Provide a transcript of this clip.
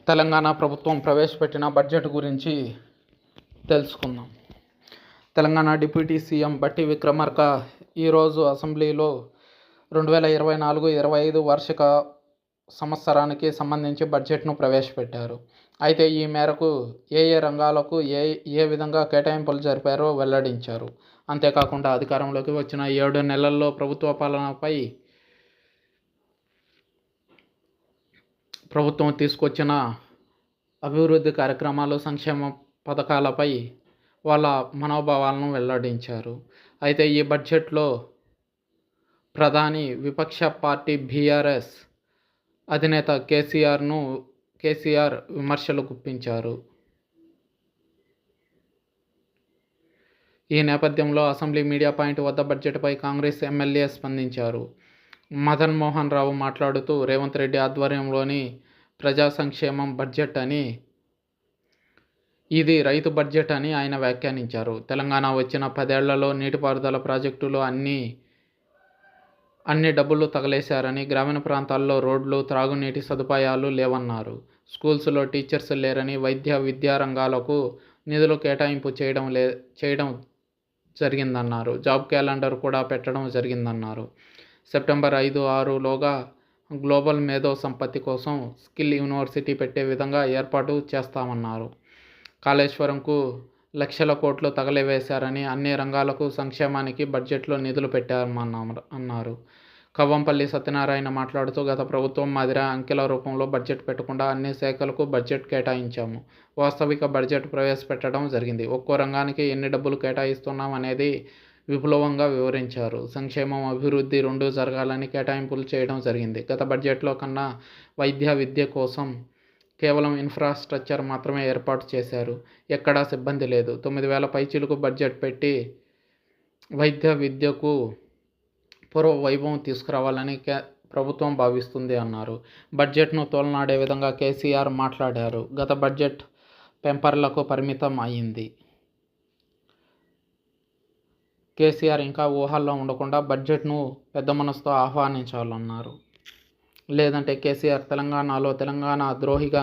తెలంగాణ ప్రభుత్వం ప్రవేశపెట్టిన బడ్జెట్ గురించి తెలుసుకుందాం. తెలంగాణ డిప్యూటీ సీఎం బట్టి విక్రమార్క ఈరోజు అసెంబ్లీలో 2024-25 వార్షిక సంవత్సరానికి సంబంధించి బడ్జెట్ను ప్రవేశపెట్టారు. అయితే ఈ మేరకు ఏ రంగాలకు ఏ విధంగా కేటాయింపులు జరిపారో వెల్లడించారు. అంతేకాకుండా అధికారంలోకి వచ్చిన 7 నెలల్లో ప్రభుత్వ పాలనపై ప్రభుత్వం తీసుకొచ్చిన అభివృద్ధి కార్యక్రమాలు, సంక్షేమ పథకాలపై వాళ్ళ మనోభావాలను వెల్లడించారు. అయితే ఈ బడ్జెట్లో ప్రధాని విపక్ష పార్టీ బీఆర్ఎస్ అధినేత కేసీఆర్ విమర్శలు గుప్పించారు. ఈ నేపథ్యంలో అసెంబ్లీ మీడియా పాయింట్ వద్ద బడ్జెట్పై కాంగ్రెస్ ఎమ్మెల్యే స్పందించారు. మదన్ మోహన్ రావు మాట్లాడుతూ రేవంత్ రెడ్డి ఆధ్వర్యంలోని ప్రజా సంక్షేమం బడ్జెట్ అని, ఇది రైతు బడ్జెట్ అని ఆయన వ్యాఖ్యానించారు. తెలంగాణ వచ్చిన 10 ఏళ్లలో నీటిపారుదల ప్రాజెక్టులు అన్ని డబ్బులు తగలేశారని, గ్రామీణ ప్రాంతాల్లో రోడ్లు, త్రాగునీటి సదుపాయాలు లేవన్నారు. స్కూల్స్లో టీచర్స్ లేరని, విద్యా రంగాలకు నిధులు కేటాయింపు చేయడం జరిగిందన్నారు. జాబ్ క్యాలెండర్ కూడా పెట్టడం జరిగిందన్నారు. సెప్టెంబర్ 5-6 లోగా గ్లోబల్ మేధో సంపత్తి కోసం స్కిల్ యూనివర్సిటీ పెట్టే విధంగా ఏర్పాటు చేస్తామన్నారు. కాళేశ్వరంకు లక్షల కోట్లు తగలవేశారని, అన్ని రంగాలకు సంక్షేమానికి బడ్జెట్లో నిధులు పెట్టామన్నారు. కవ్వంపల్లి సత్యనారాయణ మాట్లాడుతూ గత ప్రభుత్వం మాదిరి అంకెల రూపంలో బడ్జెట్ పెట్టకుండా అన్ని శాఖలకు బడ్జెట్ కేటాయించాము. వాస్తవిక బడ్జెట్ ప్రవేశపెట్టడం జరిగింది. ఒక్కో రంగానికి ఎన్ని డబ్బులు కేటాయిస్తున్నాం అనేది విపులంగా వివరించారు. సంక్షేమం, అభివృద్ధి రెండూ జరగాలని కేటాయింపులు చేయడం జరిగింది. గత బడ్జెట్లో కన్నా విద్య కోసం కేవలం ఇన్ఫ్రాస్ట్రక్చర్ మాత్రమే ఏర్పాటు చేశారు. ఎక్కడా సిబ్బంది లేదు. 9,000 పైచిలుకు బడ్జెట్ పెట్టి విద్యకు పూర్వ వైభవం తీసుకురావాలని ప్రభుత్వం భావిస్తుంది అన్నారు. బడ్జెట్ను తోలనాడే విధంగా కేసీఆర్ మాట్లాడారు. గత బడ్జెట్ పెంపర్లకు పరిమితం అయింది. కేసీఆర్ ఇంకా ఊహల్లో ఉండకుండా బడ్జెట్ను పెద్ద మనసుతో ఆహ్వానించాలన్నారు. లేదంటే కేసీఆర్ తెలంగాణ ద్రోహిగా